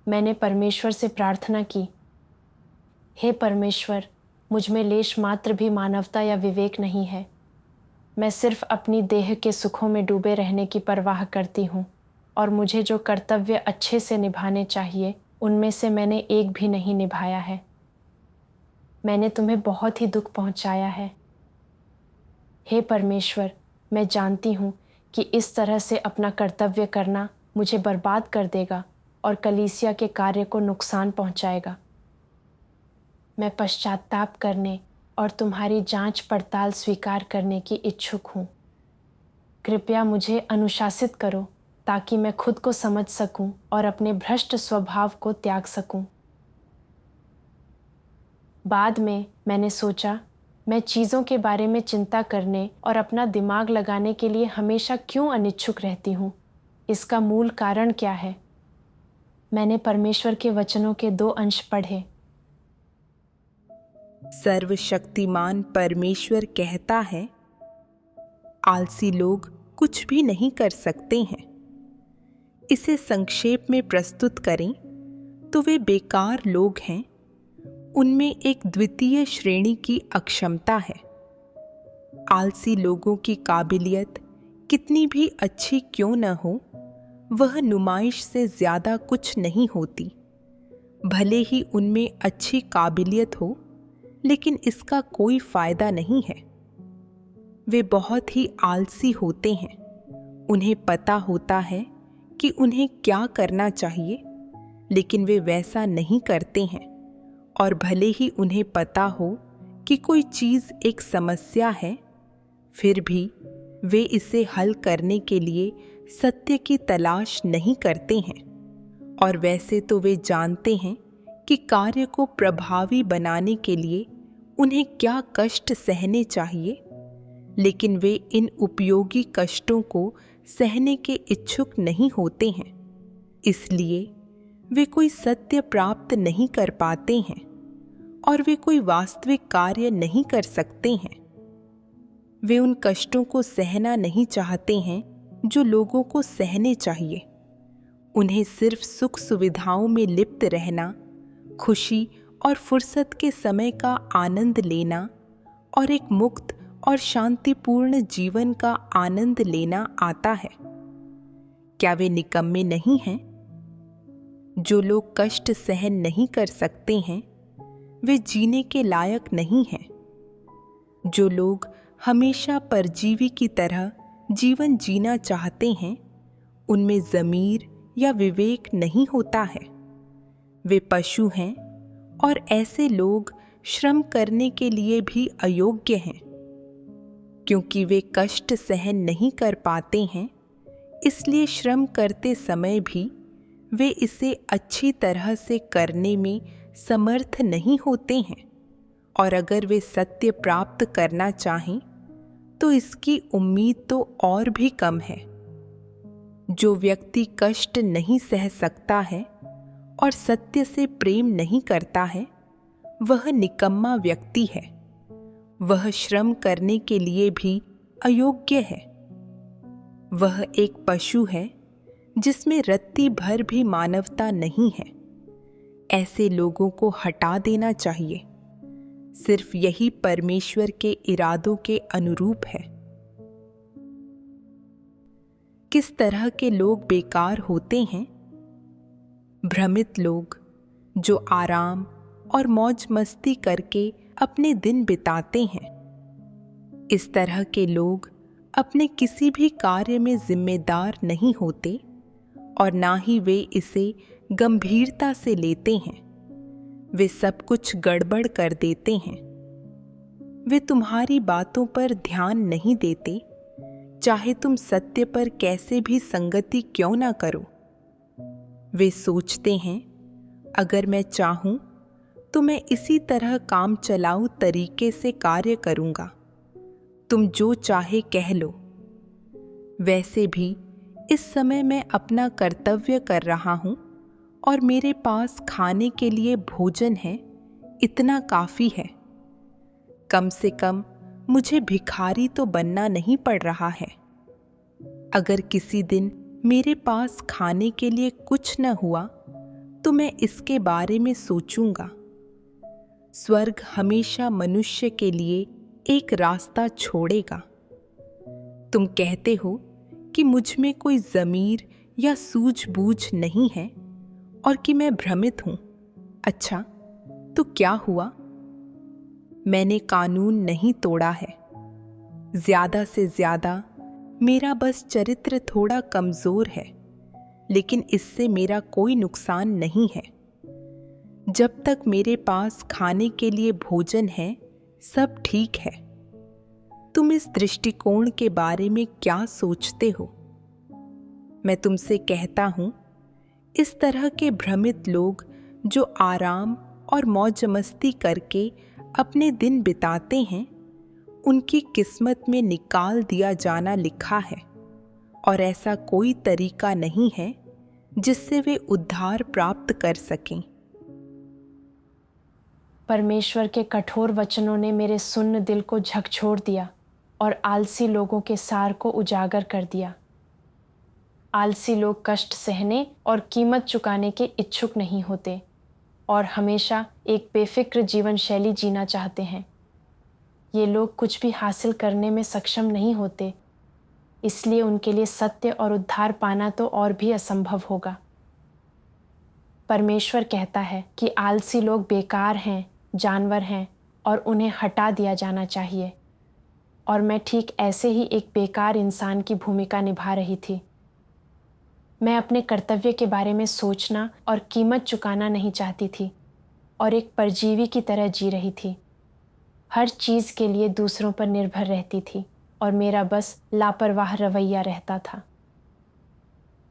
मैंने परमेश्वर से प्रार्थना की, हे परमेश्वर, मुझ में लेश मात्र भी मानवता या विवेक नहीं है। मैं सिर्फ अपनी देह के सुखों में डूबे रहने की परवाह करती हूँ, और मुझे जो कर्तव्य अच्छे से निभाने चाहिए उनमें से मैंने एक भी नहीं निभाया है। मैंने तुम्हें बहुत ही दुख पहुँचाया है। हे परमेश्वर, मैं जानती हूँ कि इस तरह से अपना कर्तव्य करना मुझे बर्बाद कर देगा और कलीसिया के कार्य को नुकसान पहुँचाएगा। मैं पश्चाताप करने और तुम्हारी जांच पड़ताल स्वीकार करने की इच्छुक हूँ। कृपया मुझे अनुशासित करो ताकि मैं खुद को समझ सकूं और अपने भ्रष्ट स्वभाव को त्याग सकूं। बाद में मैंने सोचा, मैं चीज़ों के बारे में चिंता करने और अपना दिमाग लगाने के लिए हमेशा क्यों अनिच्छुक रहती हूँ? इसका मूल कारण क्या है? मैंने परमेश्वर के वचनों के 2 अंश पढ़े। सर्वशक्तिमान परमेश्वर कहता है, आलसी लोग कुछ भी नहीं कर सकते हैं। इसे संक्षेप में प्रस्तुत करें तो वे बेकार लोग हैं। उनमें एक द्वितीय श्रेणी की अक्षमता है। आलसी लोगों की काबिलियत कितनी भी अच्छी क्यों न हो, वह नुमाइश से ज़्यादा कुछ नहीं होती। भले ही उनमें अच्छी काबिलियत हो, लेकिन इसका कोई फायदा नहीं है। वे बहुत ही आलसी होते हैं। उन्हें पता होता है कि उन्हें क्या करना चाहिए, लेकिन वे वैसा नहीं करते हैं। और भले ही उन्हें पता हो कि कोई चीज़ एक समस्या है, फिर भी वे इसे हल करने के लिए सत्य की तलाश नहीं करते हैं। और वैसे तो वे जानते हैं कि कार्य को प्रभावी बनाने के लिए उन्हें क्या कष्ट सहने चाहिए, लेकिन वे इन उपयोगी कष्टों को सहने के इच्छुक नहीं होते हैं। इसलिए वे कोई सत्य प्राप्त नहीं कर पाते हैं और वे कोई वास्तविक कार्य नहीं कर सकते हैं। वे उन कष्टों को सहना नहीं चाहते हैं जो लोगों को सहने चाहिए। उन्हें सिर्फ सुख सुविधाओं में लिप्त रहना, खुशी और फुर्सत के समय का आनंद लेना और एक मुक्त और शांतिपूर्ण जीवन का आनंद लेना आता है। क्या वे निकम्मे नहीं हैं? जो लोग कष्ट सहन नहीं कर सकते हैं, वे जीने के लायक नहीं हैं। जो लोग हमेशा परजीवी की तरह जीवन जीना चाहते हैं, उनमें ज़मीर या विवेक नहीं होता है। वे पशु हैं और ऐसे लोग श्रम करने के लिए भी अयोग्य हैं। क्योंकि वे कष्ट सहन नहीं कर पाते हैं, इसलिए श्रम करते समय भी वे इसे अच्छी तरह से करने में समर्थ नहीं होते हैं। और अगर वे सत्य प्राप्त करना चाहें तो इसकी उम्मीद तो और भी कम है। जो व्यक्ति कष्ट नहीं सह सकता है और सत्य से प्रेम नहीं करता है, वह निकम्मा व्यक्ति है। वह श्रम करने के लिए भी अयोग्य है। वह एक पशु है जिसमें रत्ती भर भी मानवता नहीं है। ऐसे लोगों को हटा देना चाहिए। सिर्फ यही परमेश्वर के इरादों के अनुरूप है। किस तरह के लोग बेकार होते हैं? भ्रमित लोग जो आराम, और मौज मस्ती करके अपने दिन बिताते हैं। इस तरह के लोग अपने किसी भी कार्य में जिम्मेदार नहीं होते और ना ही वे इसे गंभीरता से लेते हैं। वे सब कुछ गड़बड़ कर देते हैं। वे तुम्हारी बातों पर ध्यान नहीं देते, चाहे तुम सत्य पर कैसे भी संगति क्यों ना करो। वे सोचते हैं, अगर मैं चाहूं तो मैं इसी तरह काम चलाऊ तरीके से कार्य करूंगा। तुम जो चाहे कह लो। वैसे भी इस समय मैं अपना कर्तव्य कर रहा हूं और मेरे पास खाने के लिए भोजन है, इतना काफी है। कम से कम मुझे भिखारी तो बनना नहीं पड़ रहा है। अगर किसी दिन मेरे पास खाने के लिए कुछ न हुआ तो मैं इसके बारे में सोचूंगा। स्वर्ग हमेशा मनुष्य के लिए एक रास्ता छोड़ेगा। तुम कहते हो कि मुझ में कोई ज़मीर या सूझबूझ नहीं है और कि मैं भ्रमित हूं। अच्छा, तो क्या हुआ? मैंने कानून नहीं तोड़ा है। ज्यादा से ज्यादा मेरा बस चरित्र थोड़ा कमजोर है, लेकिन इससे मेरा कोई नुकसान नहीं है। जब तक मेरे पास खाने के लिए भोजन है, सब ठीक है। तुम इस दृष्टिकोण के बारे में क्या सोचते हो? मैं तुमसे कहता हूं, इस तरह के भ्रमित लोग जो आराम और मौज मस्ती करके अपने दिन बिताते हैं, उनकी किस्मत में निकाल दिया जाना लिखा है और ऐसा कोई तरीका नहीं है जिससे वे उद्धार प्राप्त कर सकें। परमेश्वर के कठोर वचनों ने मेरे सुन्न दिल को झकझोर दिया और आलसी लोगों के सार को उजागर कर दिया। आलसी लोग कष्ट सहने और कीमत चुकाने के इच्छुक नहीं होते और हमेशा एक बेफिक्र जीवन शैली जीना चाहते हैं। ये लोग कुछ भी हासिल करने में सक्षम नहीं होते, इसलिए उनके लिए सत्य और उद्धार पाना तो और भी असंभव होगा। परमेश्वर कहता है कि आलसी लोग बेकार हैं, जानवर हैं और उन्हें हटा दिया जाना चाहिए। और मैं ठीक ऐसे ही एक बेकार इंसान की भूमिका निभा रही थी। मैं अपने कर्तव्य के बारे में सोचना और कीमत चुकाना नहीं चाहती थी और एक परजीवी की तरह जी रही थी। हर चीज़ के लिए दूसरों पर निर्भर रहती थी और मेरा बस लापरवाह रवैया रहता था।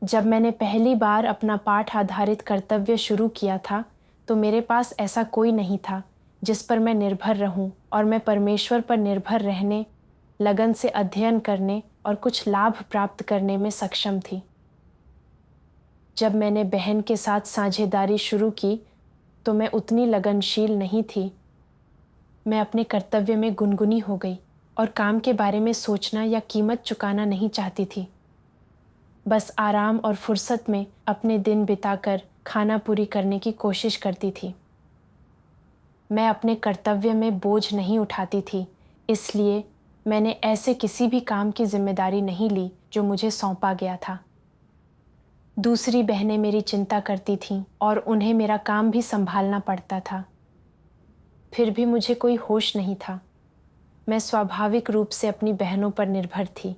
जब मैंने पहली बार अपना पाठ आधारित कर्तव्य शुरू किया था तो मेरे पास ऐसा कोई नहीं था जिस पर मैं निर्भर रहूं और मैं परमेश्वर पर निर्भर रहने, लगन से अध्ययन करने और कुछ लाभ प्राप्त करने में सक्षम थी। जब मैंने बहन के साथ साझेदारी शुरू की तो मैं उतनी लगनशील नहीं थी। मैं अपने कर्तव्य में गुनगुनी हो गई और काम के बारे में सोचना या कीमत चुकाना नहीं चाहती थी। बस आराम और फुर्सत में अपने दिन बिताकर खाना पूरी करने की कोशिश करती थी। मैं अपने कर्तव्य में बोझ नहीं उठाती थी, इसलिए मैंने ऐसे किसी भी काम की जिम्मेदारी नहीं ली जो मुझे सौंपा गया था। दूसरी बहनें मेरी चिंता करती थीं और उन्हें मेरा काम भी संभालना पड़ता था। फिर भी मुझे कोई होश नहीं था। मैं स्वाभाविक रूप से अपनी बहनों पर निर्भर थी।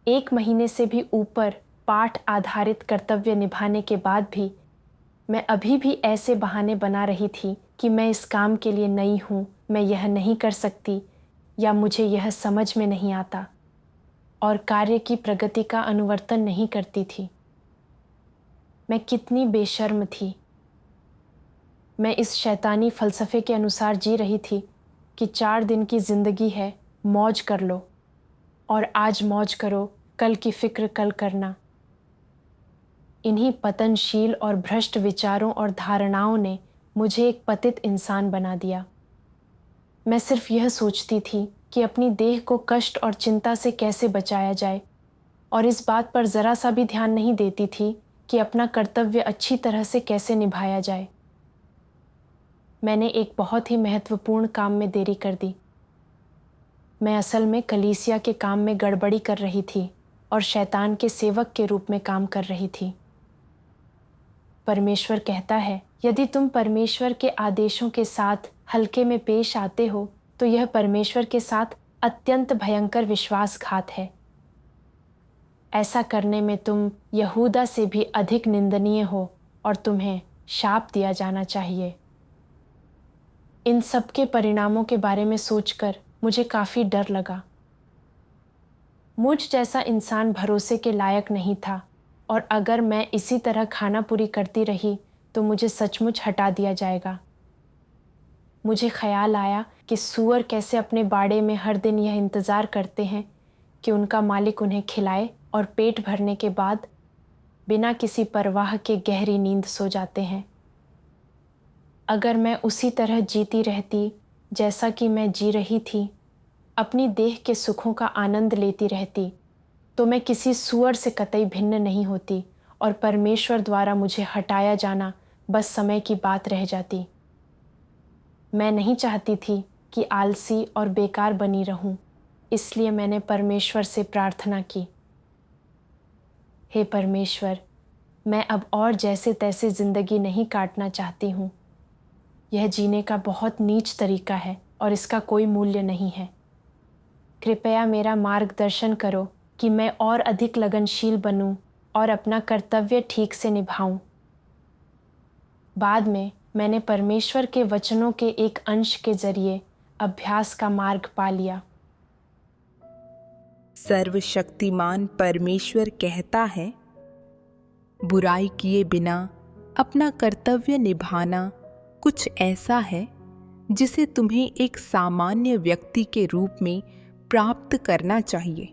1 महीने से भी ऊपर पाठ आधारित कर्तव्य निभाने के बाद भी मैं अभी भी ऐसे बहाने बना रही थी कि मैं इस काम के लिए नई हूँ, मैं यह नहीं कर सकती या मुझे यह समझ में नहीं आता, और कार्य की प्रगति का अनुवर्तन नहीं करती थी। मैं कितनी बेशर्म थी। मैं इस शैतानी फलसफे के अनुसार जी रही थी कि 4 दिन की जिंदगी है, मौज कर लो, और आज मौज करो, कल की फिक्र कल करना। इन्हीं पतनशील और भ्रष्ट विचारों और धारणाओं ने मुझे एक पतित इंसान बना दिया। मैं सिर्फ यह सोचती थी कि अपनी देह को कष्ट और चिंता से कैसे बचाया जाए, और इस बात पर ज़रा सा भी ध्यान नहीं देती थी कि अपना कर्तव्य अच्छी तरह से कैसे निभाया जाए। मैंने एक बहुत ही महत्वपूर्ण काम में देरी कर दी। मैं असल में कलीसिया के काम में गड़बड़ी कर रही थी और शैतान के सेवक के रूप में काम कर रही थी। परमेश्वर कहता है, यदि तुम परमेश्वर के आदेशों के साथ हल्के में पेश आते हो तो यह परमेश्वर के साथ अत्यंत भयंकर विश्वासघात है। ऐसा करने में तुम यहूदा से भी अधिक निंदनीय हो और तुम्हें शाप दिया जाना चाहिए। इन सब के परिणामों के बारे में सोचकर मुझे काफ़ी डर लगा। मुझ जैसा इंसान भरोसे के लायक नहीं था और अगर मैं इसी तरह खाना पूरी करती रही तो मुझे सचमुच हटा दिया जाएगा। मुझे ख्याल आया कि सूअर कैसे अपने बाड़े में हर दिन यह इंतज़ार करते हैं कि उनका मालिक उन्हें खिलाए और पेट भरने के बाद बिना किसी परवाह के गहरी नींद सो जाते हैं। अगर मैं उसी तरह जीती रहती जैसा कि मैं जी रही थी, अपनी देह के सुखों का आनंद लेती रहती, तो मैं किसी सूअर से कतई भिन्न नहीं होती और परमेश्वर द्वारा मुझे हटाया जाना बस समय की बात रह जाती। मैं नहीं चाहती थी कि आलसी और बेकार बनी रहूं, इसलिए मैंने परमेश्वर से प्रार्थना की, हे परमेश्वर, मैं अब और जैसे तैसे ज़िंदगी नहीं काटना चाहती हूँ। यह जीने का बहुत नीच तरीका है और इसका कोई मूल्य नहीं है। कृपया मेरा मार्गदर्शन करो कि मैं और अधिक लगनशील बनूं और अपना कर्तव्य ठीक से निभाऊं। बाद में मैंने परमेश्वर के वचनों के एक अंश के जरिए अभ्यास का मार्ग पा लिया। सर्वशक्तिमान परमेश्वर कहता है, बुराई किए बिना अपना कर्तव्य निभाना कुछ ऐसा है जिसे तुम्हें एक सामान्य व्यक्ति के रूप में प्राप्त करना चाहिए।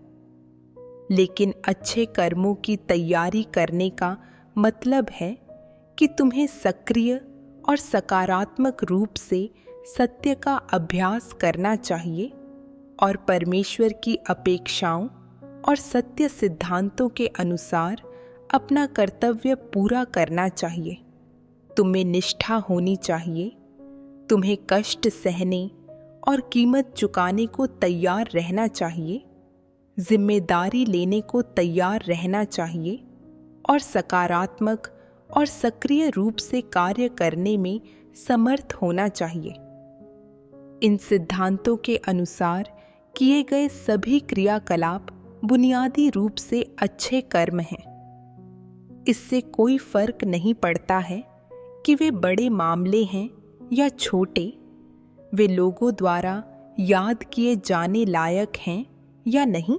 लेकिन अच्छे कर्मों की तैयारी करने का मतलब है कि तुम्हें सक्रिय और सकारात्मक रूप से सत्य का अभ्यास करना चाहिए और परमेश्वर की अपेक्षाओं और सत्य सिद्धांतों के अनुसार अपना कर्तव्य पूरा करना चाहिए। तुम्हें निष्ठा होनी चाहिए, तुम्हें कष्ट सहने और कीमत चुकाने को तैयार रहना चाहिए, जिम्मेदारी लेने को तैयार रहना चाहिए और सकारात्मक और सक्रिय रूप से कार्य करने में समर्थ होना चाहिए। इन सिद्धांतों के अनुसार किए गए सभी क्रियाकलाप बुनियादी रूप से अच्छे कर्म हैं। इससे कोई फर्क नहीं पड़ता है कि वे बड़े मामले हैं या छोटे, वे लोगों द्वारा याद किए जाने लायक हैं या नहीं,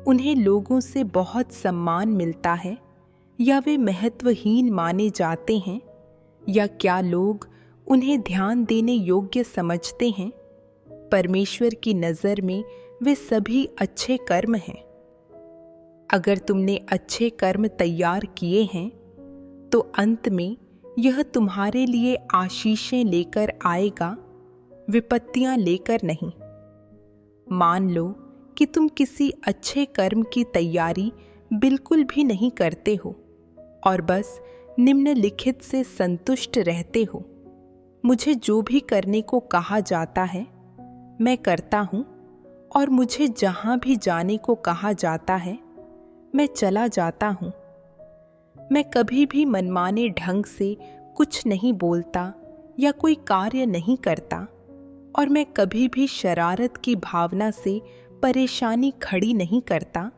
उन्हें लोगों से बहुत सम्मान मिलता है या वे महत्वहीन माने जाते हैं, या क्या लोग उन्हें ध्यान देने योग्य समझते हैं, परमेश्वर की नज़र में वे सभी अच्छे कर्म हैं। अगर तुमने अच्छे कर्म तैयार किए हैं तो अंत में यह तुम्हारे लिए आशीषें लेकर आएगा, विपत्तियां लेकर नहीं। मान लो कि तुम किसी अच्छे कर्म की तैयारी बिल्कुल भी नहीं करते हो और बस निम्नलिखित से संतुष्ट रहते हो, मुझे जो भी करने को कहा जाता है मैं करता हूँ और मुझे जहाँ भी जाने को कहा जाता है मैं चला जाता हूँ। मैं कभी भी मनमाने ढंग से कुछ नहीं बोलता या कोई कार्य नहीं करता और मैं कभी भी शरारत की भावना से परेशानी खड़ी नहीं करता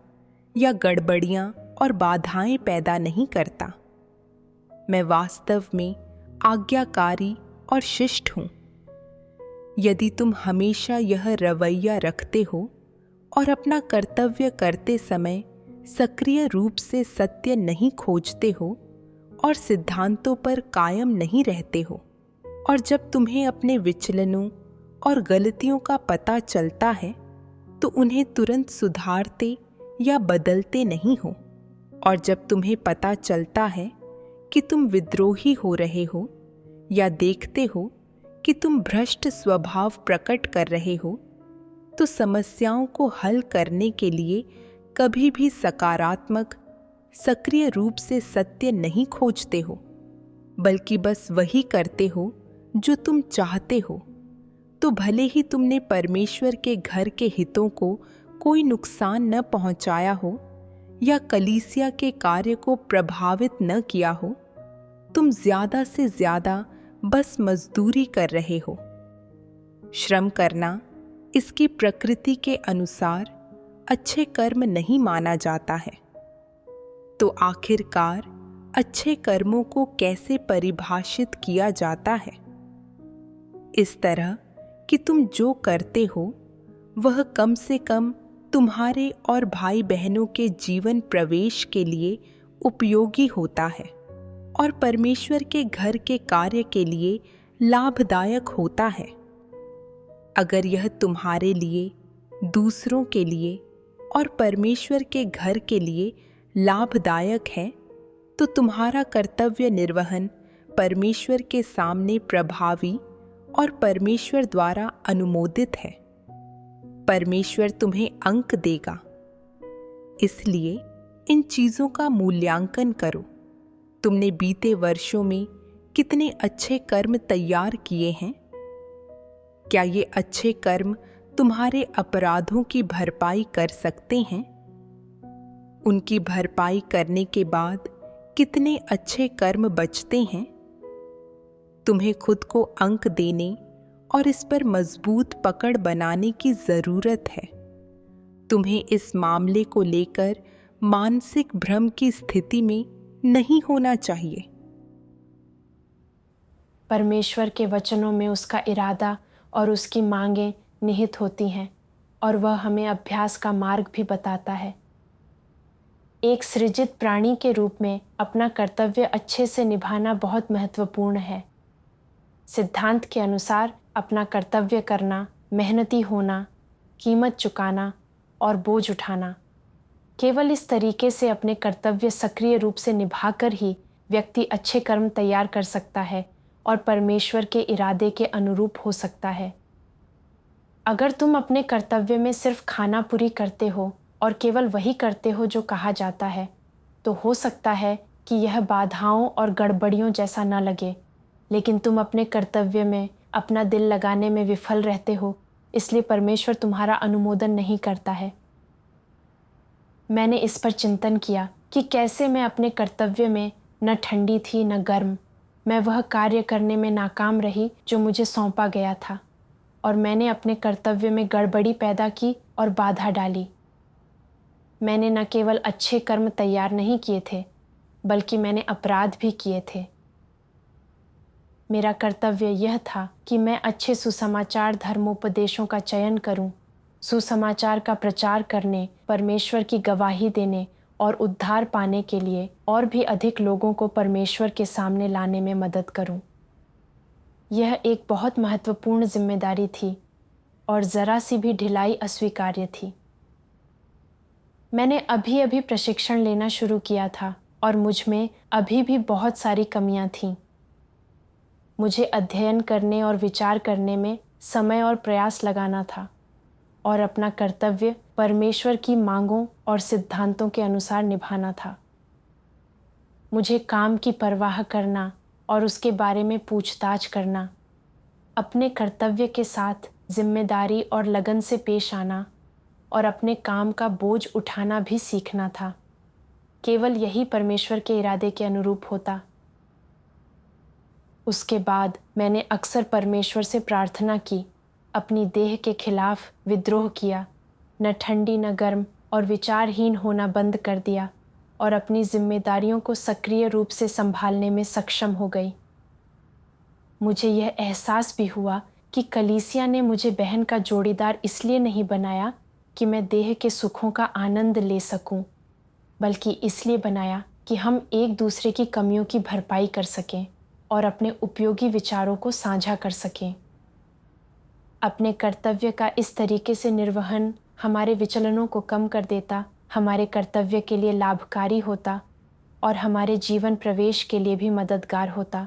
या गड़बड़ियाँ और बाधाएं पैदा नहीं करता। मैं वास्तव में आज्ञाकारी और शिष्ट हूँ। यदि तुम हमेशा यह रवैया रखते हो और अपना कर्तव्य करते समय सक्रिय रूप से सत्य नहीं खोजते हो और सिद्धांतों पर कायम नहीं रहते हो, और जब तुम्हें अपने विचलनों और गलतियों का पता चलता है तो उन्हें तुरंत सुधारते या बदलते नहीं हो, और जब तुम्हें पता चलता है कि तुम विद्रोही हो रहे हो या देखते हो कि तुम भ्रष्ट स्वभाव प्रकट कर रहे हो, तो समस्याओं को हल करने के लिए कभी भी सकारात्मक, सक्रिय रूप से सत्य नहीं खोजते हो, बल्कि बस वही करते हो जो तुम चाहते हो। तो भले ही तुमने परमेश्वर के घर के हितों को कोई नुकसान न पहुंचाया हो या कलीसिया के कार्य को प्रभावित न किया हो, तुम ज़्यादा से ज़्यादा बस मजदूरी कर रहे हो। श्रम करना इसकी प्रकृति के अनुसार अच्छे कर्म नहीं माना जाता है। तो आखिरकार अच्छे कर्मों को कैसे परिभाषित किया जाता है? इस तरह कि तुम जो करते हो वह कम से कम तुम्हारे और भाई बहनों के जीवन प्रवेश के लिए उपयोगी होता है और परमेश्वर के घर के कार्य के लिए लाभदायक होता है। अगर यह तुम्हारे लिए, दूसरों के लिए और परमेश्वर के घर के लिए लाभदायक है, तो तुम्हारा कर्तव्य निर्वहन परमेश्वर के सामने प्रभावी और परमेश्वर द्वारा अनुमोदित है। परमेश्वर तुम्हें अंक देगा। इसलिए इन चीज़ों का मूल्यांकन करो। तुमने बीते वर्षों में कितने अच्छे कर्म तैयार किए हैं? क्या ये अच्छे कर्म तुम्हारे अपराधों की भरपाई कर सकते हैं? उनकी भरपाई करने के बाद कितने अच्छे कर्म बचते हैं? तुम्हें खुद को अंक देने और इस पर मजबूत पकड़ बनाने की जरूरत है। तुम्हें इस मामले को लेकर मानसिक भ्रम की स्थिति में नहीं होना चाहिए। परमेश्वर के वचनों में उसका इरादा और उसकी मांगें निहित होती हैं और वह हमें अभ्यास का मार्ग भी बताता है। एक सृजित प्राणी के रूप में अपना कर्तव्य अच्छे से निभाना बहुत महत्वपूर्ण है। सिद्धांत के अनुसार अपना कर्तव्य करना, मेहनती होना, कीमत चुकाना और बोझ उठाना, केवल इस तरीके से अपने कर्तव्य सक्रिय रूप से निभाकर ही व्यक्ति अच्छे कर्म तैयार कर सकता है और परमेश्वर के इरादे के अनुरूप हो सकता है। अगर तुम अपने कर्तव्य में सिर्फ खाना पूरी करते हो और केवल वही करते हो जो कहा जाता है, तो हो सकता है कि यह बाधाओं और गड़बड़ियों जैसा न लगे, लेकिन तुम अपने कर्तव्य में अपना दिल लगाने में विफल रहते हो, इसलिए परमेश्वर तुम्हारा अनुमोदन नहीं करता है। मैंने इस पर चिंतन किया कि कैसे मैं अपने कर्तव्य में न ठंडी थी न गर्म। मैं वह कार्य करने में नाकाम रही जो मुझे सौंपा गया था, और मैंने अपने कर्तव्य में गड़बड़ी पैदा की और बाधा डाली। मैंने न केवल अच्छे कर्म तैयार नहीं किए थे, बल्कि मैंने अपराध भी किए थे। मेरा कर्तव्य यह था कि मैं अच्छे सुसमाचार धर्मोपदेशों का चयन करूं, सुसमाचार का प्रचार करने, परमेश्वर की गवाही देने और उद्धार पाने के लिए और भी अधिक लोगों को परमेश्वर के सामने लाने में मदद करूं। यह एक बहुत महत्वपूर्ण जिम्मेदारी थी और ज़रा सी भी ढिलाई अस्वीकार्य थी। मैंने अभी अभी प्रशिक्षण लेना शुरू किया था और मुझ में अभी भी बहुत सारी कमियां थीं। मुझे अध्ययन करने और विचार करने में समय और प्रयास लगाना था और अपना कर्तव्य परमेश्वर की मांगों और सिद्धांतों के अनुसार निभाना था। मुझे काम की परवाह करना और उसके बारे में पूछताछ करना, अपने कर्तव्य के साथ जिम्मेदारी और लगन से पेश आना और अपने काम का बोझ उठाना भी सीखना था। केवल यही परमेश्वर के इरादे के अनुरूप होता। उसके बाद मैंने अक्सर परमेश्वर से प्रार्थना की, अपनी देह के खिलाफ विद्रोह किया, न ठंडी न गर्म और विचारहीन होना बंद कर दिया और अपनी जिम्मेदारियों को सक्रिय रूप से संभालने में सक्षम हो गई। मुझे यह एहसास भी हुआ कि कलीसिया ने मुझे बहन का जोड़ीदार इसलिए नहीं बनाया कि मैं देह के सुखों का आनंद ले सकूं, बल्कि इसलिए बनाया कि हम एक दूसरे की कमियों की भरपाई कर सकें और अपने उपयोगी विचारों को साझा कर सकें। अपने कर्तव्य का इस तरीके से निर्वहन हमारे विचलनों को कम कर देता, हमारे कर्तव्य के लिए लाभकारी होता और हमारे जीवन प्रवेश के लिए भी मददगार होता।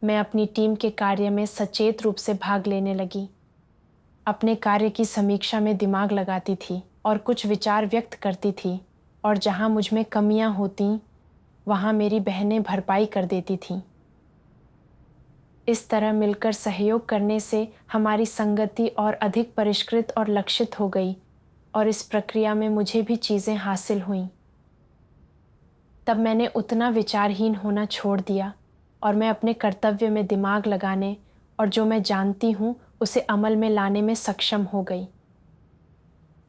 मैं अपनी टीम के कार्य में सचेत रूप से भाग लेने लगी, अपने कार्य की समीक्षा में दिमाग लगाती थी और कुछ विचार व्यक्त करती थी, और जहाँ मुझ में कमियाँ होतीं वहाँ मेरी बहनें भरपाई कर देती थीं। इस तरह मिलकर सहयोग करने से हमारी संगति और अधिक परिष्कृत और लक्षित हो गई और इस प्रक्रिया में मुझे भी चीज़ें हासिल हुईं। तब मैंने उतना विचारहीन होना छोड़ दिया और मैं अपने कर्तव्य में दिमाग लगाने और जो मैं जानती हूँ उसे अमल में लाने में सक्षम हो गई।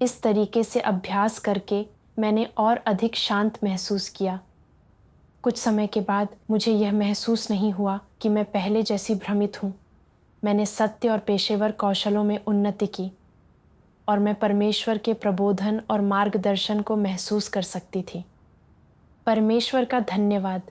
इस तरीके से अभ्यास करके मैंने और अधिक शांत महसूस किया। कुछ समय के बाद मुझे यह महसूस नहीं हुआ कि मैं पहले जैसी भ्रमित हूँ। मैंने सत्य और पेशेवर कौशलों में उन्नति की और मैं परमेश्वर के प्रबोधन और मार्गदर्शन को महसूस कर सकती थी। परमेश्वर का धन्यवाद